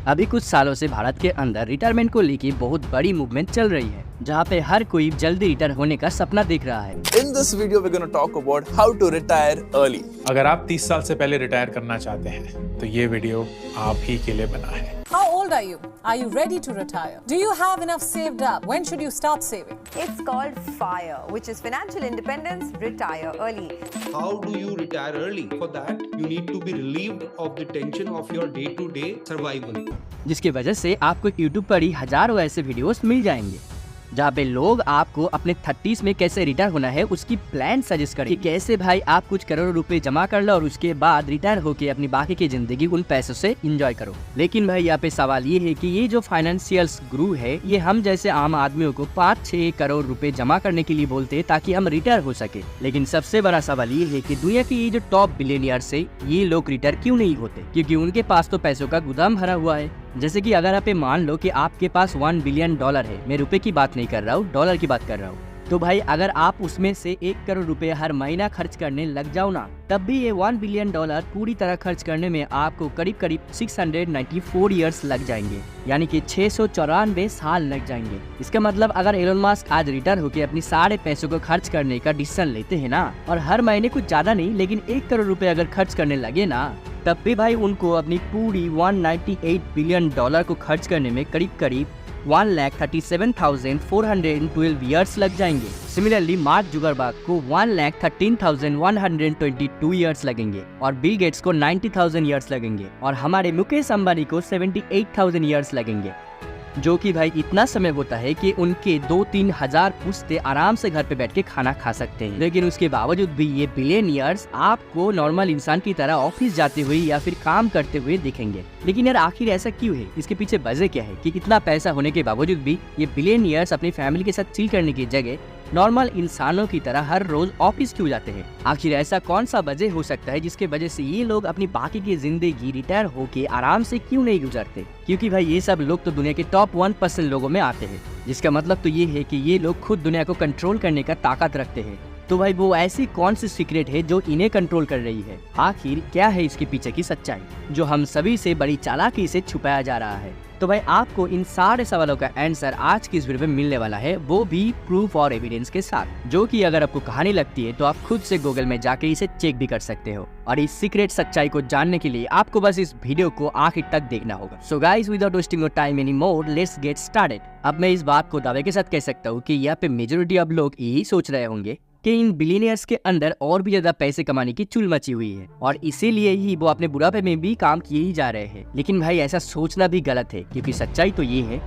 अभी कुछ सालों से भारत के अंदर रिटायरमेंट को लेके बहुत बड़ी मूवमेंट चल रही है, जहाँ पे हर कोई जल्दी रिटायर होने का सपना देख रहा है। In this video we're going to talk about how to retire early. अगर आप 30 साल से पहले रिटायर करना चाहते हैं तो ये वीडियो आप ही के लिए बना है। How old are you? Are you ready to retire? Do you have enough saved up? When should you start saving? It's called FIRE, which is Financial Independence Retire Early. How do you retire early? For that, you need to be relieved of the tension of your day-to-day survival. जिसकी वजह से आपको YouTube पर ही हजारों ऐसे videos मिल जाएंगे, जहाँ पे लोग आपको अपने 30s में कैसे रिटायर होना है उसकी प्लान सजेस्ट करें कि कैसे भाई आप कुछ करोड़ रुपए जमा कर लो और उसके बाद रिटायर होके अपनी बाकी की जिंदगी उन पैसों से एंजॉय करो। लेकिन भाई यहाँ पे सवाल ये है कि ये जो फाइनेंशियल गुरु है ये हम जैसे आम आदमियों को 5-6 करोड़ रुपए जमा करने के लिए बोलते हैं ताकि हम रिटायर हो सके। लेकिन सबसे बड़ा सवाल ये है कि दुनिया के ये जो टॉप बिलियनियर्स है ये लोग रिटायर क्यों नहीं होते? क्योंकि उनके पास तो पैसों का गोदाम भरा हुआ है। जैसे कि अगर आप मान लो कि आपके पास $1 बिलियन है, मैं रुपए की बात नहीं कर रहा हूँ, डॉलर की बात कर रहा हूँ, तो भाई अगर आप उसमें से 1 करोड़ रुपए हर महीना खर्च करने लग जाओ ना, तब भी ये $1 बिलियन पूरी तरह खर्च करने में आपको करीब 694 ईयर्स लग जाएंगे, यानी कि 694 साल लग जाएंगे। इसका मतलब अगर एलोन मस्क आज रिटायर होकर अपनी सारे पैसों को खर्च करने का डिसीजन लेते हैं ना, और हर महीने कुछ ज्यादा नहीं लेकिन 1 करोड़ रुपए अगर खर्च करने लगे ना, तब भी भाई उनको अपनी पूरी $198 बिलियन को खर्च करने में करीब 1,37,412 ईयर्स लग जाएंगे। सिमिलरली मार्क जुकरबर्ग को 1,13,122 ईयर्स लगेंगे और बिल गेट्स को 90,000 ईयर्स लगेंगे और हमारे मुकेश अंबानी को 78,000 ईयर्स लगेंगे, जो कि भाई इतना समय होता है कि उनके 2-3 हजार पुश्ते आराम से घर पे बैठ के खाना खा सकते हैं। लेकिन उसके बावजूद भी ये बिलियनियर्स आपको नॉर्मल इंसान की तरह ऑफिस जाते हुए या फिर काम करते हुए दिखेंगे। लेकिन यार आखिर ऐसा क्यों है? इसके पीछे वजह क्या है कि इतना पैसा होने के बावजूद भी ये बिलियनियर्स अपनी फैमिली के साथ चिल करने की जगह नॉर्मल इंसानों की तरह हर रोज ऑफिस क्यों जाते हैं? आखिर ऐसा कौन सा वजह हो सकता है जिसके वजह से ये लोग अपनी बाकी की जिंदगी रिटायर होके आराम से क्यों नहीं गुजारते? क्योंकि भाई ये सब लोग तो दुनिया के टॉप 1% लोगों में आते हैं, जिसका मतलब तो ये है कि ये लोग खुद दुनिया को कंट्रोल करने का ताकत रखते हैं। तो भाई वो ऐसी कौन सी सीक्रेट है जो इन्हें कंट्रोल कर रही है? आखिर क्या है इसके पीछे की सच्चाई जो हम सभी से बड़ी चालाकी से छुपाया जा रहा है? तो भाई आपको इन सारे सवालों का आंसर आज की इस वीडियो में मिलने वाला है, वो भी प्रूफ और एविडेंस के साथ, जो कि अगर आपको कहानी लगती है तो आप खुद से गूगल में जाके इसे चेक भी कर सकते हो। और इस सीक्रेट सच्चाई को जानने के लिए आपको बस इस वीडियो को आखिर तक देखना होगा। So guys, without wasting your time any more, let's get started. अब मैं इस बात को दावे के साथ कह सकता हूँ कि यहाँ पे मेजोरिटी अब लोग यही सोच रहे होंगे कि इन बिलियनियर्स के अंदर और भी ज्यादा पैसे कमाने की चुल मची हुई है और इसीलिए ही वो अपने बुढ़ापे में भी काम किए ही जा रहे हैं। लेकिन भाई ऐसा सोचना भी गलत है, क्योंकि सच्चाई तो ये है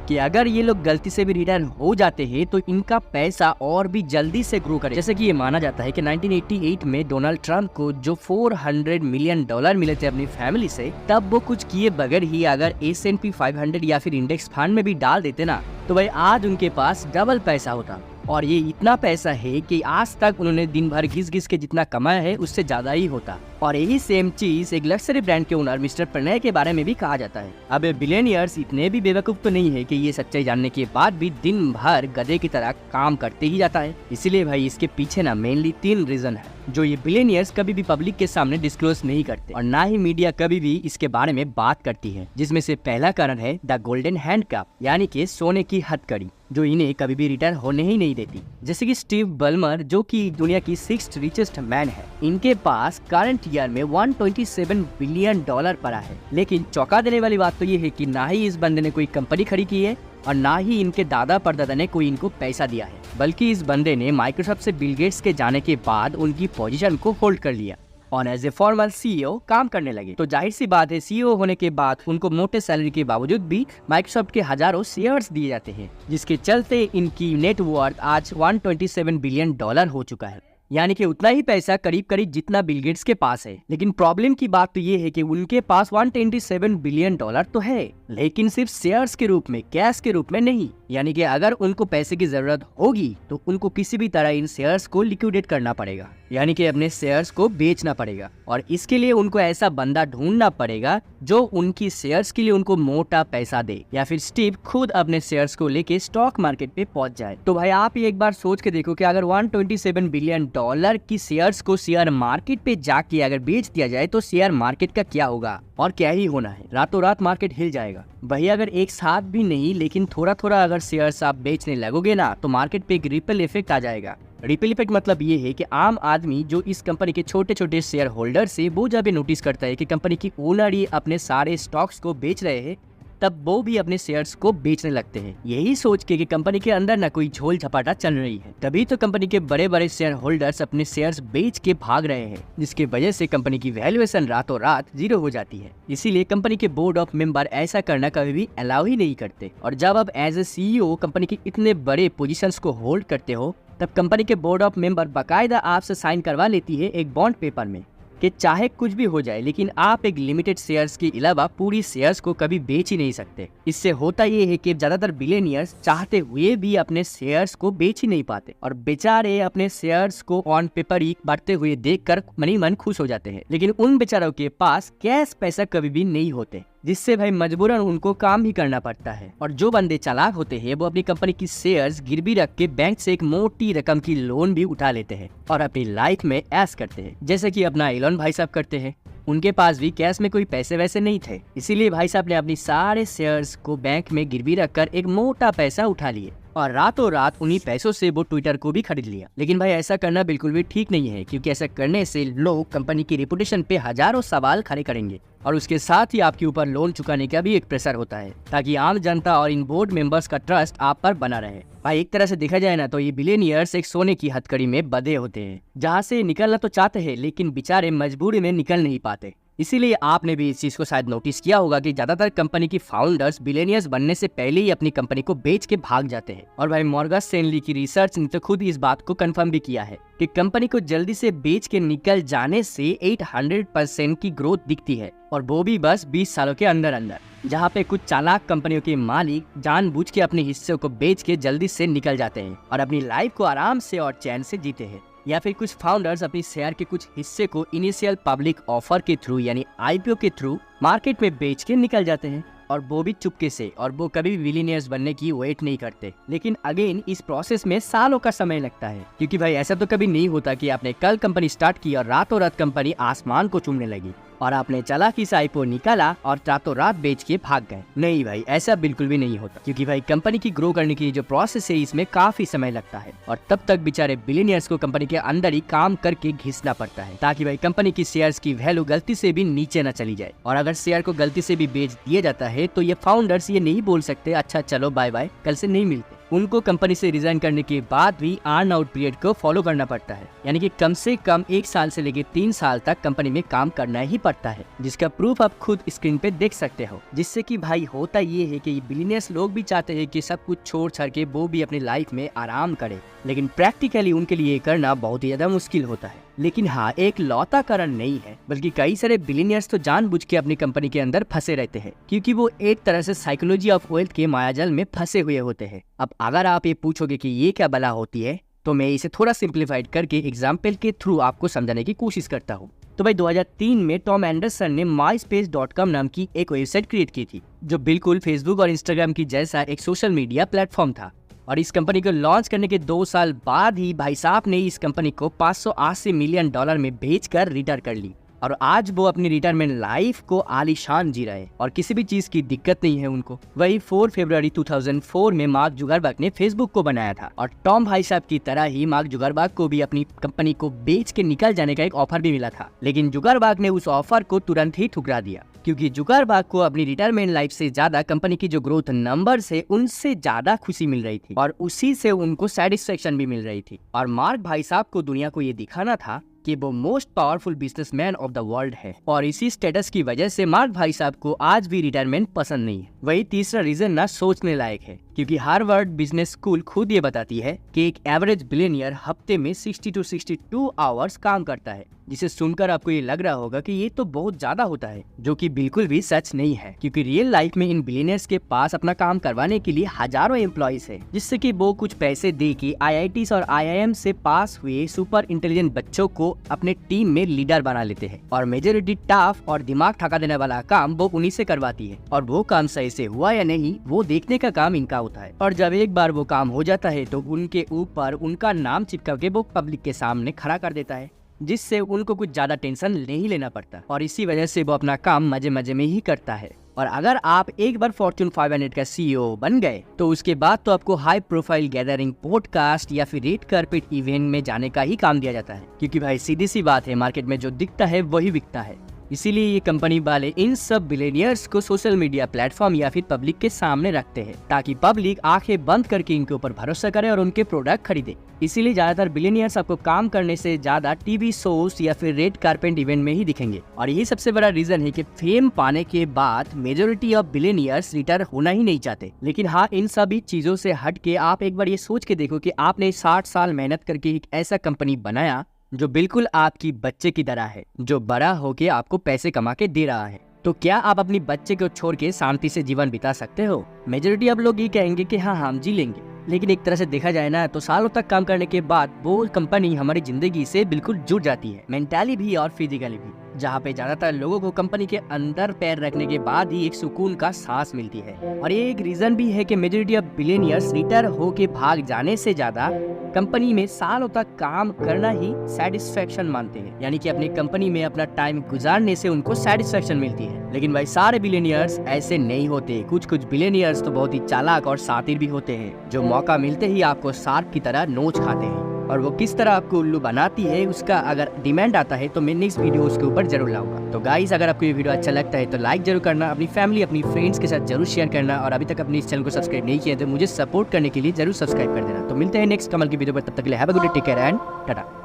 कि अगर ये लोग गलती से भी रिटायर हो जाते हैं तो इनका पैसा और भी जल्दी से ग्रो करे। जैसे कि ये माना जाता है कि 1988 में डोनाल्ड ट्रंप को जो $400 मिलियन मिले थे अपनी फैमिली से, तब वो कुछ किए बगैर ही अगर S&P 500 या फिर इंडेक्स फंड में भी डाल देते ना, तो भाई आज उनके पास डबल पैसा होता। और ये इतना पैसा है कि आज तक उन्होंने दिन भर घिस के जितना कमाया है उससे ज्यादा ही होता। और यही सेम चीज एक लग्जरी ब्रांड के ओनर मिस्टर प्रणय के बारे में भी कहा जाता है। अब बिलियनियर्स इतने भी बेवकूफ तो नहीं है कि ये सच्चाई जानने के बाद भी दिन भर गधे की तरह काम करते ही जाता है। इसीलिए भाई इसके पीछे ना मेनली 3 रीजन है जो ये बिलियनियर्स कभी भी पब्लिक के सामने डिस्क्लोज नहीं करते और ना ही मीडिया कभी भी इसके बारे में बात करती है। जिसमें से पहला कारण है द गोल्डन हैंडकफ, यानी कि सोने की हथकड़ी, जो इन्हें कभी भी रिटायर होने ही नहीं देती। जैसे कि स्टीव बल्मर, जो कि दुनिया की 6th रिचेस्ट मैन है, इनके पास करंट ईयर में $127 बिलियन पड़ा है। लेकिन चौंका देने वाली बात तो ये है कि ना ही इस बंदे ने कोई कंपनी खड़ी की है और ना ही इनके दादा परदादा ने कोई इनको पैसा दिया है, बल्कि इस बंदे ने माइक्रोसॉफ्ट से बिल गेट्स के जाने के बाद उनकी पोजीशन को होल्ड कर लिया और एज ए फॉर्मल CEO काम करने लगे। तो जाहिर सी बात है CEO होने के बाद उनको मोटे सैलरी के बावजूद भी माइक्रोसॉफ्ट के हजारों शेयर्स दिए जाते हैं, जिसके चलते इनकी नेटवर्थ आज $127 बिलियन हो चुका है, यानी कि उतना ही पैसा करीब जितना बिल गेट्स के पास है। लेकिन प्रॉब्लम की बात तो ये है कि उनके पास $127 बिलियन तो है, लेकिन सिर्फ शेयर्स के रूप में, कैश के रूप में नहीं। यानी कि अगर उनको पैसे की जरूरत होगी तो उनको किसी भी तरह इन शेयर्स को लिक्विडेट करना पड़ेगा, यानी कि अपने शेयर्स को बेचना पड़ेगा। और इसके लिए उनको ऐसा बंदा ढूंढना पड़ेगा जो उनकी शेयर्स के लिए उनको मोटा पैसा दे, या फिर स्टीव खुद अपने शेयर्स को लेके स्टॉक मार्केट पे पहुंच जाए। तो भाई आप ये एक बार सोच के देखो कि अगर 127 बिलियन डॉलर की शेयर्स को शेयर मार्केट पे जाके अगर बेच दिया जाए तो शेयर मार्केट का क्या होगा और क्या ही होना है, रातों रात मार्केट हिल जाएगा। भाई अगर एक साथ भी नहीं लेकिन थोड़ा थोड़ा अगर शेयर्स आप बेचने लगोगे ना तो मार्केट पे एक रिपल इफेक्ट आ जाएगा। रिपल इफेक्ट मतलब ये है कि आम आदमी जो इस कंपनी के छोटे छोटे शेयर होल्डर से वो जब नोटिस करता है कि कंपनी की ओनर ही अपने सारे स्टॉक्स को बेच रहे हैं, तब वो भी अपने शेयर्स को बेचने लगते हैं, यही सोच के कि कंपनी के अंदर ना कोई झोल झपाटा चल रही है। तभी तो कंपनी के बड़े बड़े शेयर होल्डर्स अपने शेयर्स बेच के भाग रहे हैं, जिसकी वजह से कंपनी की वैल्यूएशन रातों रात जीरो हो जाती है। इसीलिए कंपनी के बोर्ड ऑफ मेंबर ऐसा करना कभी भी अलाउ ही नहीं करते। और जब आप एज ए CEO कंपनी के इतने बड़े पोजीशंस को होल्ड करते हो, तब कंपनी के बोर्ड ऑफ मेंबर बाकायदा आपसे साइन करवा लेती है एक बॉन्ड पेपर में कि चाहे कुछ भी हो जाए लेकिन आप एक लिमिटेड शेयर्स के अलावा पूरी शेयर्स को कभी बेच ही नहीं सकते। इससे होता ये है कि ज्यादातर बिलियनियर्स चाहते हुए भी अपने शेयर्स को बेच ही नहीं पाते और बेचारे अपने शेयर्स को ऑन पेपर ही बढ़ते हुए देखकर मनी मन खुश हो जाते हैं, लेकिन उन बेचारों के पास कैश पैसा कभी भी नहीं होते, जिससे भाई मजबूरन उनको काम ही करना पड़ता है। और जो बंदे चालाक होते हैं वो अपनी कंपनी की शेयर्स गिरवी रख के बैंक से एक मोटी रकम की लोन भी उठा लेते हैं और अपनी लाइफ में ऐश करते हैं, जैसे कि अपना एलन भाई साहब करते हैं। उनके पास भी कैश में कोई पैसे वैसे नहीं थे, इसीलिए भाई साहब ने अपनी सारे शेयर्स को बैंक में गिरवी रखकर एक मोटा पैसा उठा लिए और रातों रात उन्हीं पैसों से वो ट्विटर को भी खरीद लिया। लेकिन भाई ऐसा करना बिल्कुल भी ठीक नहीं है, क्योंकि ऐसा करने से लोग कंपनी की रेपुटेशन पे हजारों सवाल खड़े करेंगे और उसके साथ ही आपके ऊपर लोन चुकाने का भी एक प्रेशर होता है, ताकि आम जनता और इन बोर्ड मेंबर्स का ट्रस्ट आप पर बना रहे। भाई एक तरह से देखा जाए ना तो ये बिलियनियर्स एक सोने की हथकड़ी में बंधे होते हैं, जहाँ से निकलना तो चाहते हैं लेकिन बेचारे मजबूरी में निकल नहीं पाते। इसीलिए आपने भी इस चीज को शायद नोटिस किया होगा कि ज्यादातर कंपनी की फाउंडर्स बिलियनियर्स बनने से पहले ही अपनी कंपनी को बेच के भाग जाते हैं। और भाई मॉर्गन स्टैनली की रिसर्च ने तो खुद इस बात को कंफर्म भी किया है कि कंपनी को जल्दी से बेच के निकल जाने से 800% की ग्रोथ दिखती है, और वो भी बस 20 सालों के अंदर अंदर। जहाँ पे कुछ चालाक कंपनियों के मालिक जानबूझ के अपने हिस्से को बेच के जल्दी से निकल जाते हैं और अपनी लाइफ को आराम से और चैन से जीते हैं, या फिर कुछ फाउंडर्स अपनी शेयर के कुछ हिस्से को इनिशियल पब्लिक ऑफर के थ्रू यानी IPO के थ्रू मार्केट में बेच के निकल जाते हैं, और वो भी चुपके से, और वो कभी भी बिलियनियर्स बनने की वेट नहीं करते। लेकिन अगेन इस प्रोसेस में सालों का समय लगता है, क्योंकि भाई ऐसा तो कभी नहीं होता कि आपने कल कंपनी स्टार्ट की और रातों रात कंपनी आसमान को चूमने लगी और आपने चालाकी से IPO निकाला और रातों रात बेच के भाग गए। नहीं भाई, ऐसा बिल्कुल भी नहीं होता, क्योंकि भाई कंपनी की ग्रो करने की जो प्रोसेस है इसमें काफी समय लगता है, और तब तक बेचारे बिलियनियर्स को कंपनी के अंदर ही काम करके घिसना पड़ता है, ताकि भाई कंपनी की शेयर्स की वैल्यू गलती से भी नीचे न चली जाए। और अगर शेयर को गलती से भी बेच दिया जाता है तो ये फाउंडर्स ये नहीं बोल सकते अच्छा चलो बाय बाय, कल से नहीं मिलते। उनको कंपनी से रिजाइन करने के बाद भी अर्न आउट पीरियड को फॉलो करना पड़ता है, यानी कि कम से कम 1 साल से लेकर 3 साल तक कंपनी में काम करना ही पड़ता है, जिसका प्रूफ आप खुद स्क्रीन पे देख सकते हो। जिससे कि भाई होता ये है कि बिलियनियर्स लोग भी चाहते हैं कि सब कुछ छोड़ छाड़ के वो भी अपनी लाइफ में आराम करे, लेकिन प्रैक्टिकली उनके लिए करना बहुत ही ज्यादा मुश्किल होता है। लेकिन हाँ, एक लौता कारण नहीं है, बल्कि कई सारे बिलियनियर्स तो जानबूझ के अपनी कंपनी के अंदर फंसे रहते हैं, क्योंकि वो एक तरह से साइकोलॉजी ऑफ वेल्थ के मायाजाल में फंसे हुए होते हैं। अब अगर आप ये पूछोगे कि ये क्या बला होती है, तो मैं इसे थोड़ा सिंप्लीफाइड करके एग्जाम्पल के थ्रू आपको समझाने की कोशिश करता हूँ। तो भाई 2003 में टॉम एंडरसन ने myspace.com नाम की एक वेबसाइट क्रिएट की थी, जो बिल्कुल फेसबुक और इंस्टाग्राम की जैसा एक सोशल मीडिया प्लेटफॉर्म था। और इस कंपनी को लॉन्च करने के 2 साल बाद ही भाई साहब ने इस कंपनी को $580 मिलियन में बेचकर रिटायर कर ली, और आज वो अपनी रिटायरमेंट लाइफ को आलीशान जी रहे हैं और किसी भी चीज की दिक्कत नहीं है उनको। वही 4 फरवरी 2004 में मार्क जुगरबर्ग ने फेसबुक को बनाया था, और टॉम भाई साहब की तरह ही मार्क जुगरबर्ग को भी अपनी कंपनी को बेच के निकल जाने का एक ऑफर भी मिला था। लेकिन जुगरबर्ग ने उस ऑफर को तुरंत ही ठुकरा दिया, क्योंकि जुगरबर्ग को अपनी रिटायरमेंट लाइफ से ज्यादा कंपनी की जो ग्रोथ नंबर्स है उनसे ज्यादा खुशी मिल रही थी, और उसी से उनको सेटिस्फेक्शन भी मिल रही थी। और मार्क भाई साहब को दुनिया को ये दिखाना था कि वो most powerful businessman of the world है, और इसी स्टेटस की वजह से मार्क भाई साहब को आज भी रिटायरमेंट पसंद नहीं है। वही तीसरा रीजन ना सोचने लायक है, क्योंकि हार्वर्ड बिजनेस स्कूल खुद ये बताती है कि एक एवरेज बिलियनियर हफ्ते में 60 to 62 आवर्स काम करता है, जिसे सुनकर आपको ये लग रहा होगा कि ये तो बहुत ज्यादा होता है, जो कि बिल्कुल भी सच नहीं है। क्योंकि रियल लाइफ में इन बिलियनियर्स के पास अपना काम करवाने के लिए हजारों एम्प्लॉइज है, जिससे कि वो कुछ पैसे दे के IITs और IIM से पास हुए सुपर इंटेलिजेंट बच्चों को अपने टीम में लीडर बना लेते हैं और मेजोरिटी टफ और दिमाग थका देने वाला काम वो उन्हीं से करवाती है, और वो काम सही से हुआ या नहीं वो देखने का काम इनका होता है। और जब एक बार वो काम हो जाता है तो उनके ऊपर उनका नाम चिपका के वो पब्लिक के सामने खड़ा कर देता है, जिससे उनको कुछ ज्यादा टेंशन नहीं लेना पड़ता, और इसी वजह से वो अपना काम मजे मजे में ही करता है। और अगर आप एक बार Fortune 500 का CEO बन गए तो उसके बाद तो आपको हाई प्रोफाइल गैदरिंग, पॉडकास्ट या फिर रेड कार्पेट इवेंट में जाने का ही काम दिया जाता है, क्योंकि भाई सीधी सी बात है, मार्केट में जो दिखता है वही बिकता है। इसीलिए ये कंपनी वाले इन सब बिलियनियर्स को सोशल मीडिया प्लेटफॉर्म या फिर पब्लिक के सामने रखते हैं, ताकि पब्लिक आंखें बंद करके इनके ऊपर भरोसा करे और उनके प्रोडक्ट खरीदे। इसीलिए ज्यादातर बिलियनियर्स आपको काम करने से ज्यादा टीवी शोज या फिर रेड कार्पेट इवेंट में ही दिखेंगे। और यही सबसे बड़ा रीजन है कि फेम पाने के बाद मेजोरिटी ऑफ बिलियनियर्स रिटायर होना ही नहीं चाहते। लेकिन हाँ, इन सभी चीजों से हट के आप एक बार ये सोच के देखो कि आपने 60 साल मेहनत करके एक ऐसा कंपनी बनाया जो बिल्कुल आपकी बच्चे की तरह है, जो बड़ा होके आपको पैसे कमा के दे रहा है। तो क्या आप अपनी बच्चे को छोड़ के शांति से जीवन बिता सकते हो? मेजोरिटी अब लोग ये कहेंगे कि हाँ हम जी लेंगे, लेकिन एक तरह से देखा जाए ना तो सालों तक काम करने के बाद वो कंपनी हमारी जिंदगी से बिल्कुल जुड़ जाती है, मेंटली भी और फिजिकली भी, जहाँ पे ज्यादातर लोगों को कंपनी के अंदर पैर रखने के बाद ही एक सुकून का सांस मिलती है। और ये एक रीजन भी है कि मेजोरिटी ऑफ बिलियनियर्स रिटायर होके भाग जाने से ज्यादा कंपनी में सालों तक काम करना ही सेटिस्फेक्शन मानते हैं, यानी कि अपनी कंपनी में अपना टाइम गुजारने से उनको सेटिस्फेक्शन मिलती है। लेकिन भाई सारे बिलियनियर्स ऐसे नहीं होते, कुछ बिलियनियर्स तो बहुत ही चालाक और शातिर भी होते हैं, जो मौका मिलते ही आपको शार्क की तरह नोच खाते हैं। और वो किस तरह आपको उल्लू बनाती है उसका अगर डिमांड आता है तो मैं नेक्स्ट वीडियो उसके ऊपर जरूर लाऊंगा। तो गाइस, अगर आपको ये वीडियो अच्छा लगता है तो लाइक जरूर करना, अपनी फैमिली अपनी फ्रेंड्स के साथ जरूर शेयर करना, और अभी तक अपने इस चैनल को सब्सक्राइब नहीं किया तो मुझे सपोर्ट करने के लिए जरूर सब्सक्राइब कर देना। तो मिलते हैं नेक्स्ट कमल की वीडियो पर, तब तक के लिए have a good day, take care and Tata.